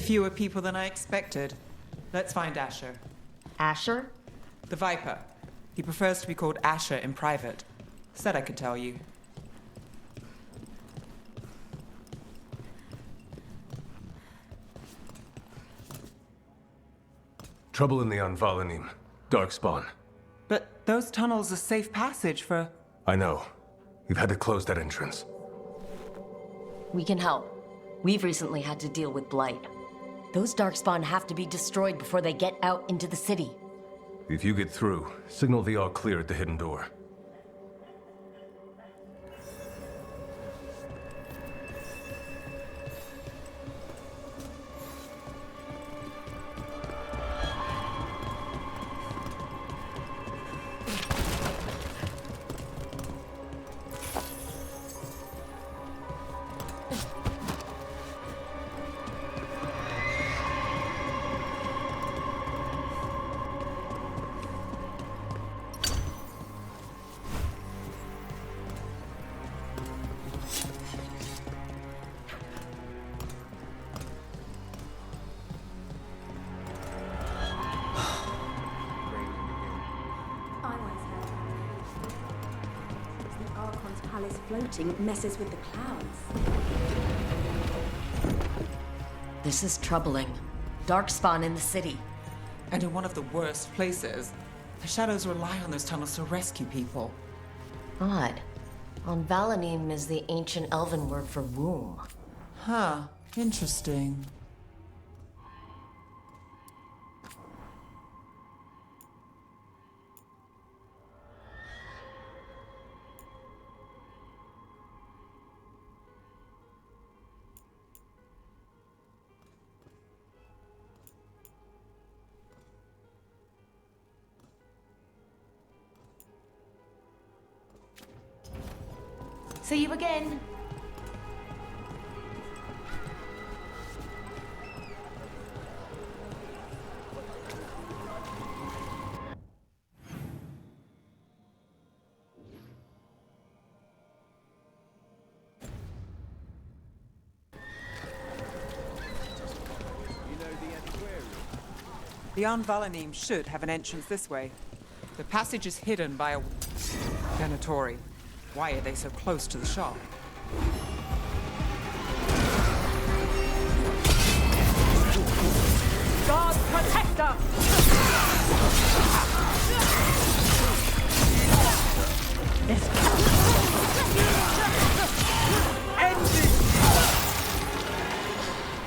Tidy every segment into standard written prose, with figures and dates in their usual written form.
fewer people than I expected. Let's find Asher. Asher? The Viper. He prefers to be called Asher in private. Said I could tell you. Trouble in the Anvalanim. Darkspawn. But those tunnels are safe passage for... I know. We've had to close that entrance. We can help. We've recently had to deal with Blight. Those Darkspawn have to be destroyed before they get out into the city. If you get through, signal the all clear at the hidden door. Floating messes with the clouds. This is troubling. Darkspawn in the city. And in one of the worst places. The shadows rely on those tunnels to rescue people. Odd. Anvalanim is the ancient elven word for womb. Huh. Interesting. See you again. The Anvalanim should have an entrance this way. The passage is hidden by a... Venatori. Why are they so close to the shop? God protect us!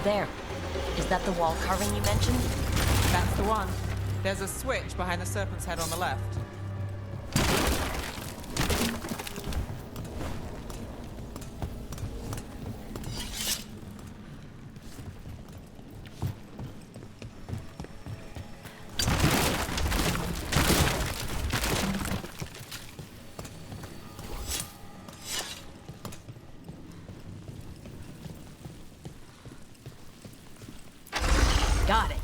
There. Is that the wall carving you mentioned? That's the one. There's a switch behind the serpent's head on the left. Got it.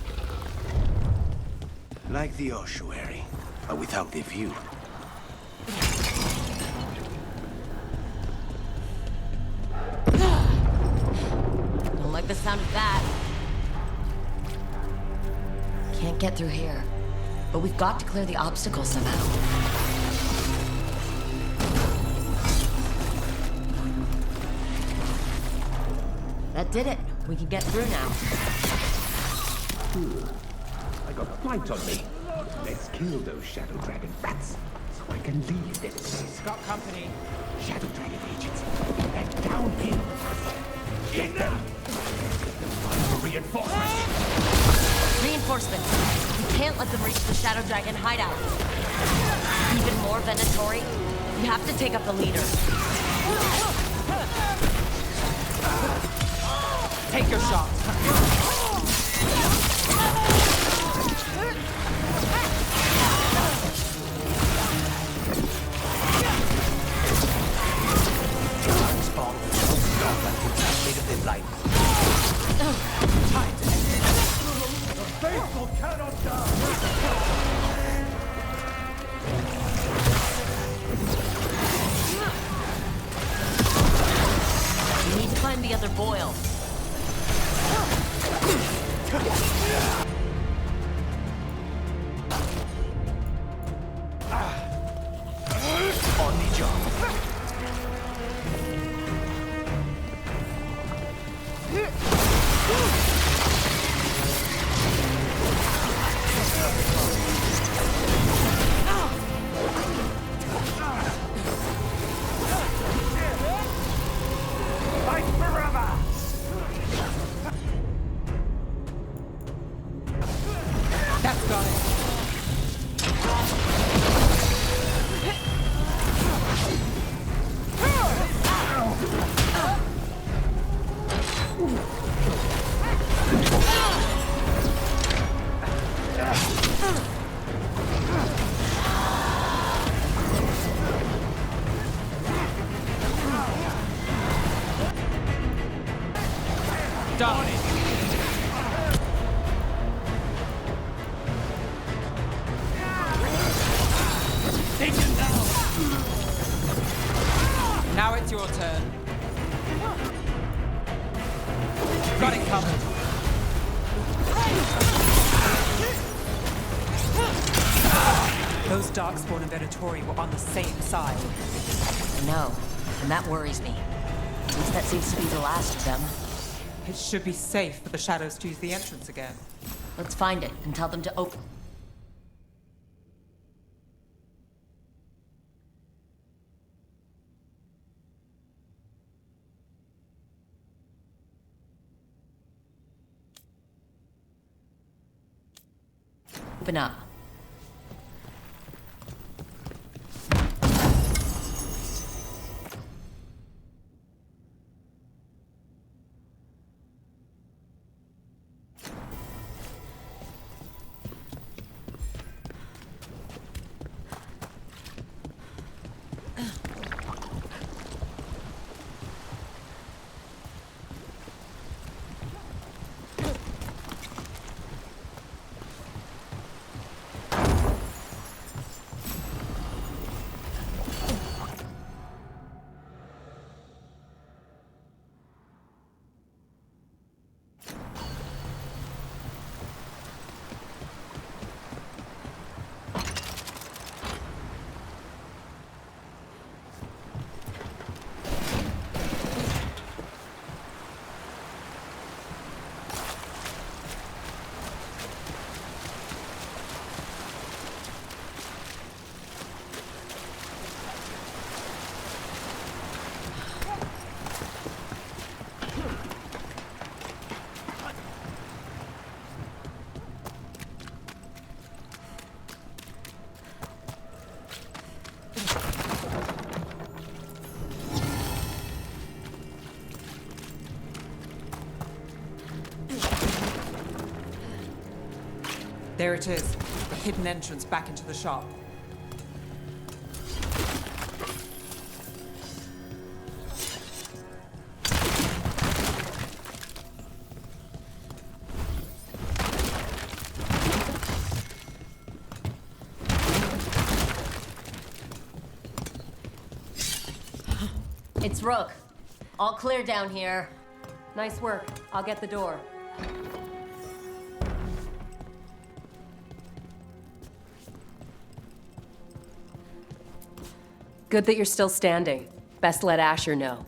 Like the ossuary, but without the view. Don't like the sound of that. Can't get through here, but we've got to clear the obstacle somehow. That did it. We can get through now. I got flight on me. Let's kill those Shadow Dragon rats, so I can leave this place. Got company. Shadow Dragon agents, they're down here. Get them! Reinforcements! Reinforcements. We can't let them reach the Shadow Dragon hideout. Even more Venatori. We have to take up the leader. Take your shot. We need to find the other boil. On the job. Fight forever! That's got it. Done. Take him down! Now it's your turn. Got it covered. Those Darkspawn and Venatori were on the same side. No, and that worries me. At least that seems to be the last of them. It should be safe for the shadows to use the entrance again. Let's find it and tell them to open. Open up. There it is, the hidden entrance back into the shop. It's Rook. All clear down here. Nice work. I'll get the door. Good that you're still standing. Best let Asher know.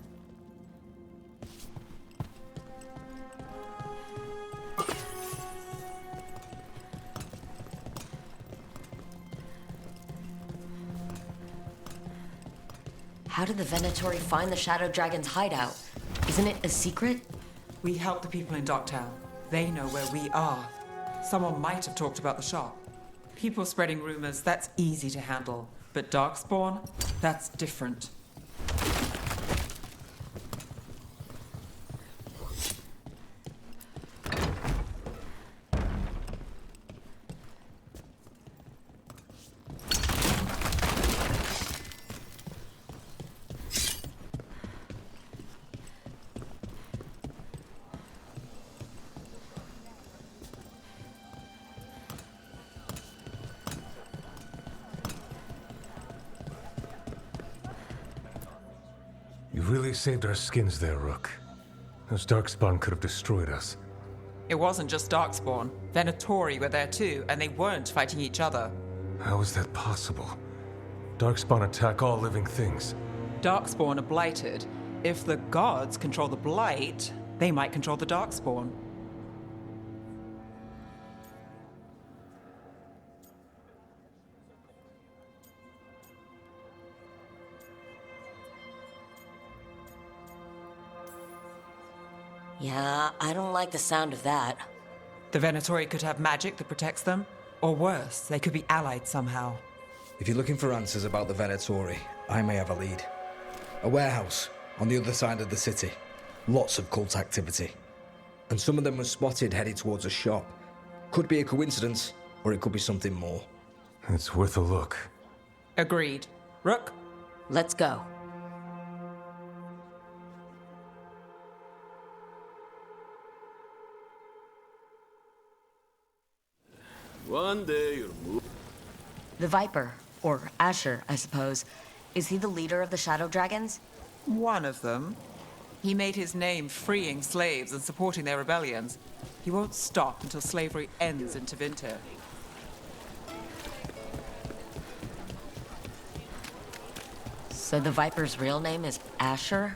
How did the Venatori find the Shadow Dragon's hideout? Isn't it a secret? We help the people in Docktown. They know where we are. Someone might have talked about the shop. People spreading rumors, that's easy to handle. But Darkspawn, that's different. You really saved our skins there, Rook. Those Darkspawn could have destroyed us. It wasn't just Darkspawn. Venatori were there too, and they weren't fighting each other. How is that possible? Darkspawn attack all living things. Darkspawn are blighted. If the gods control the blight, they might control the Darkspawn. Yeah, I don't like the sound of that. The Venatori could have magic that protects them, or worse, they could be allied somehow. If you're looking for answers about the Venatori, I may have a lead. A warehouse on the other side of the city. Lots of cult activity. And some of them were spotted headed towards a shop. Could be a coincidence, or it could be something more. It's worth a look. Agreed. Rook? Let's go. One day you'll move. The Viper, or Asher, I suppose. Is he the leader of the Shadow Dragons? One of them. He made his name freeing slaves and supporting their rebellions. He won't stop until slavery ends in Tevinter. So the Viper's real name is Asher?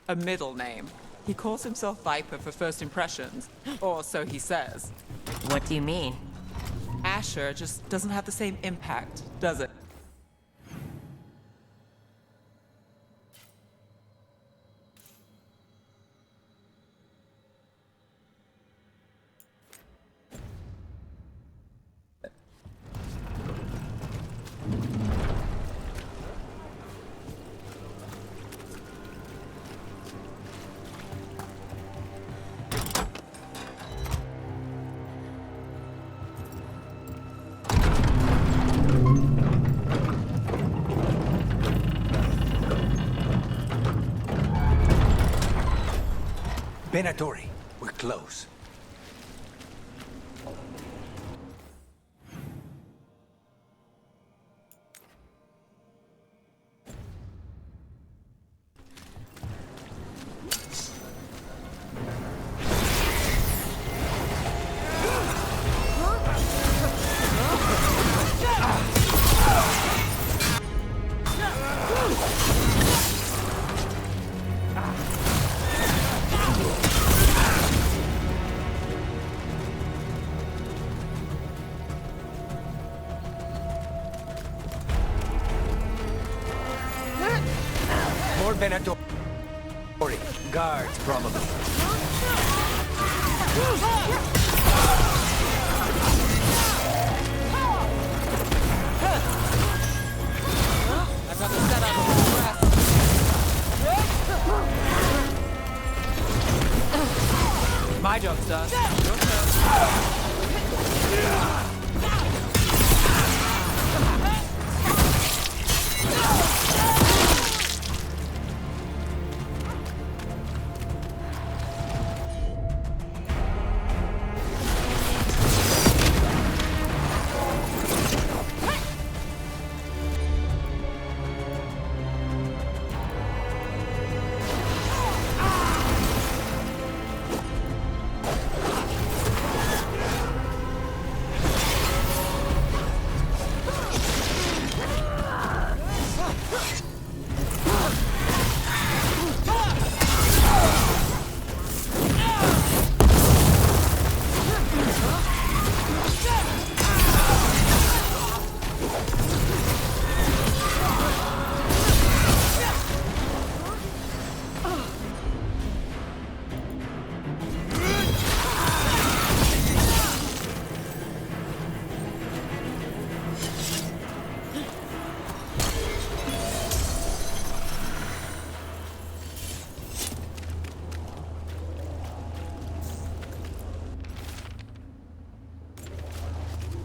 A middle name. He calls himself Viper for first impressions, or so he says. What do you mean? Asher just doesn't have the same impact, does it? Venatori, we're close. More Venatori. Guards, probably. I've got the setup for the My job's done. Your turn.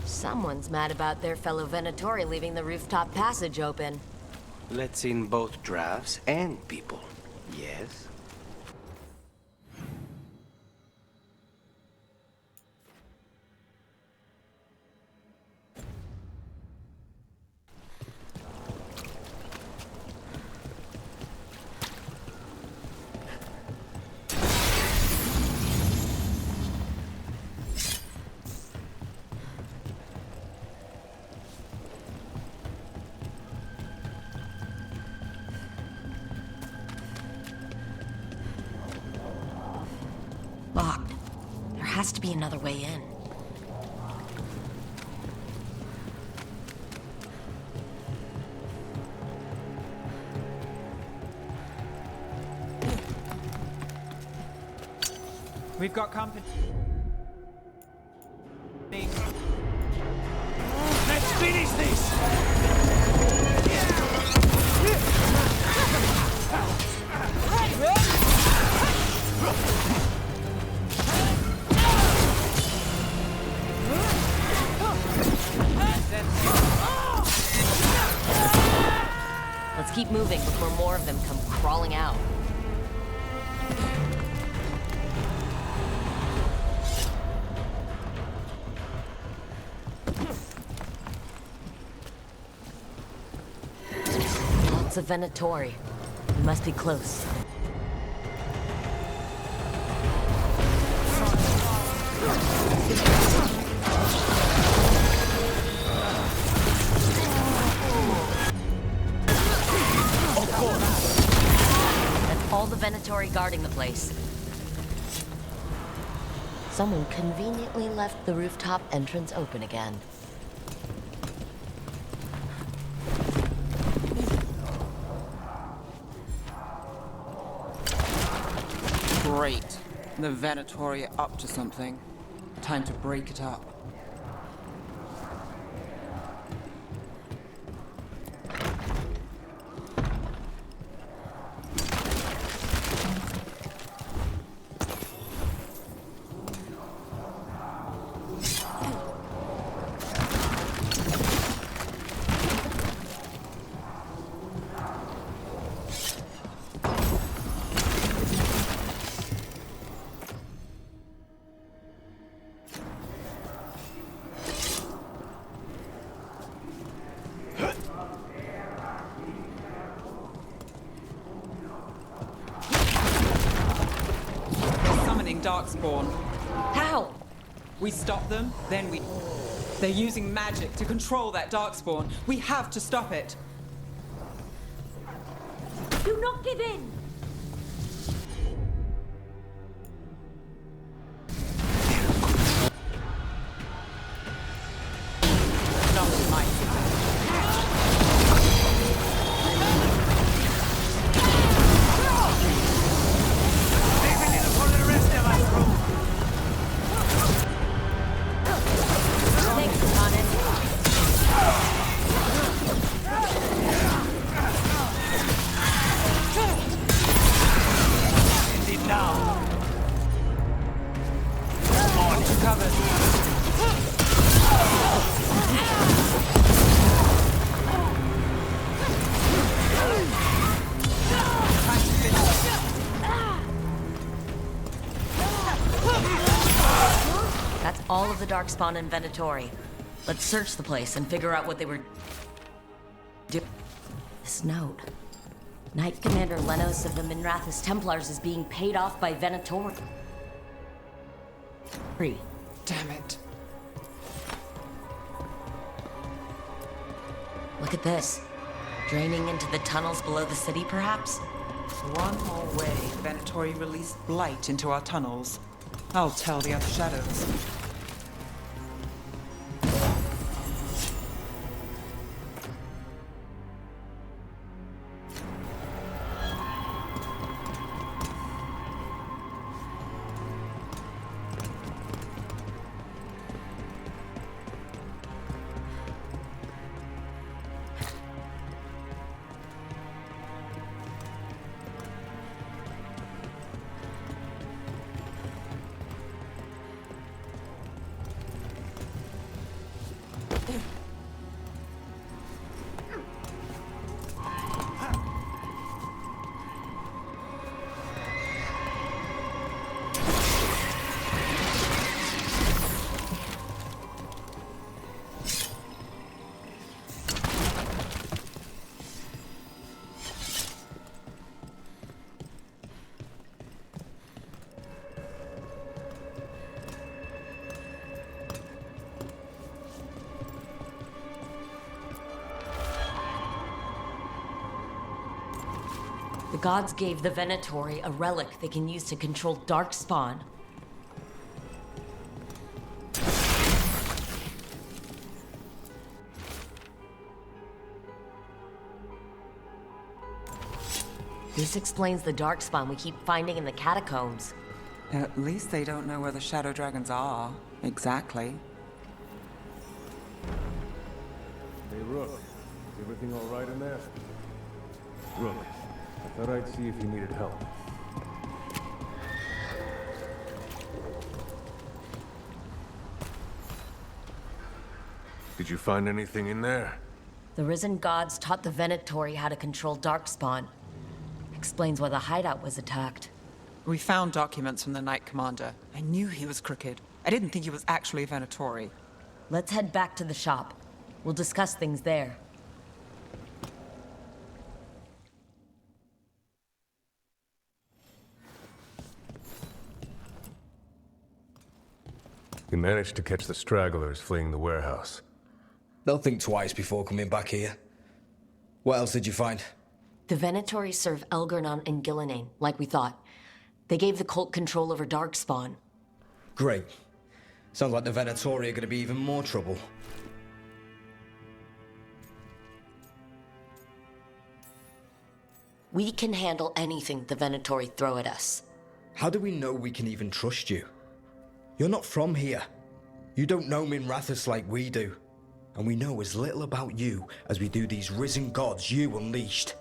Someone's mad about their fellow Venatori leaving the rooftop passage open. Let's in both drafts and people. Yes? has to be another way in. We've got company. Let's finish this! Let's keep moving before more of them come crawling out. Lots of Venatori. We must be close. That's all the Venatori guarding the place. Someone conveniently left the rooftop entrance open again. Great. The Venatori are up to something. Time to break it up. Darkspawn. How? We stop them, then we... They're using magic to control that Darkspawn. We have to stop it. Do not give in! Not in my city. That's all of the Darkspawn and Venatori. Let's search the place and figure out what they were doing. This note. Knight Commander Lenos of the Minrathous Templars is being paid off by Venatori. Damn it. Look at this. Draining into the tunnels below the city, perhaps? One more way Venatori released blight into our tunnels. I'll tell the other shadows. The gods gave the Venatori a relic they can use to control Darkspawn. This explains the darkspawn we keep finding in the catacombs. At least they don't know where the shadow dragons are. Exactly. Hey, Rook. Is everything all right in there? Rook, I thought I'd see if you needed help. Did you find anything in there? The risen gods taught the Venatori how to control darkspawn. Explains why the hideout was attacked. We found documents from the Knight Commander. I knew he was crooked. I didn't think he was actually a Venatori. Let's head back to the shop. We'll discuss things there. We managed to catch the stragglers fleeing the warehouse. They'll think twice before coming back here. What else did you find? The Venatori serve Elgernon and Gillenane, like we thought. They gave the cult control over darkspawn. Great. Sounds like the Venatori are going to be even more trouble. We can handle anything the Venatori throw at us. How do we know we can even trust you? You're not from here. You don't know Minrathous like we do. And we know as little about you as we do these risen gods you unleashed.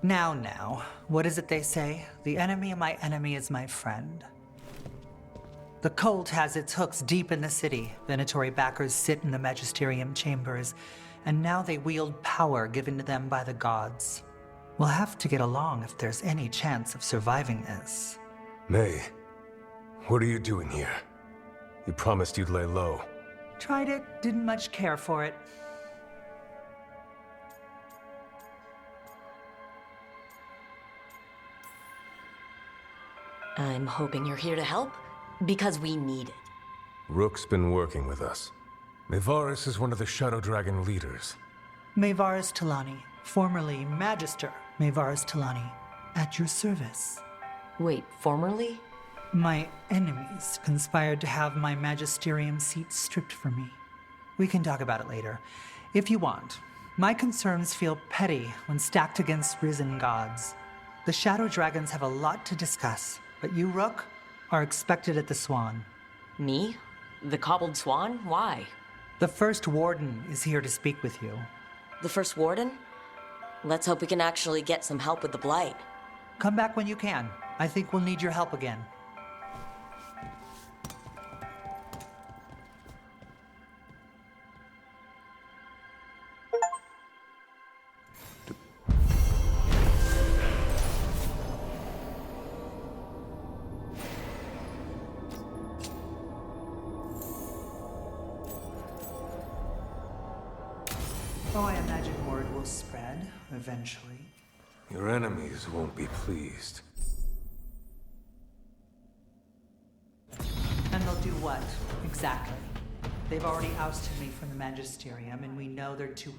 Now, what is it they say? The enemy of my enemy is my friend. The cult has its hooks deep in the city. Venatori backers sit in the magisterium chambers, and now they wield power given to them by the gods. We'll have to get along if there's any chance of surviving this. May, what are you doing here? You promised you'd lay low. Tried it, didn't much care for it. I'm hoping you're here to help, because we need it. Rook's been working with us. Mayvaris is one of the Shadow Dragon leaders. Mayvaris Talani, formerly Magister Mayvaris Talani, at your service. Wait, formerly? My enemies conspired to have my magisterium seat stripped from me. We can talk about it later, if you want. My concerns feel petty when stacked against risen gods. The Shadow Dragons have a lot to discuss, but you, Rook, are expected at the Swan. Me? The cobbled swan? Why? The First Warden is here to speak with you. The First Warden? Let's hope we can actually get some help with the Blight. Come back when you can. I think we'll need your help again. Oh, I imagine word will spread eventually. Your enemies won't be pleased. And they'll do what, exactly? They've already ousted me from the Magisterium, and we know they're too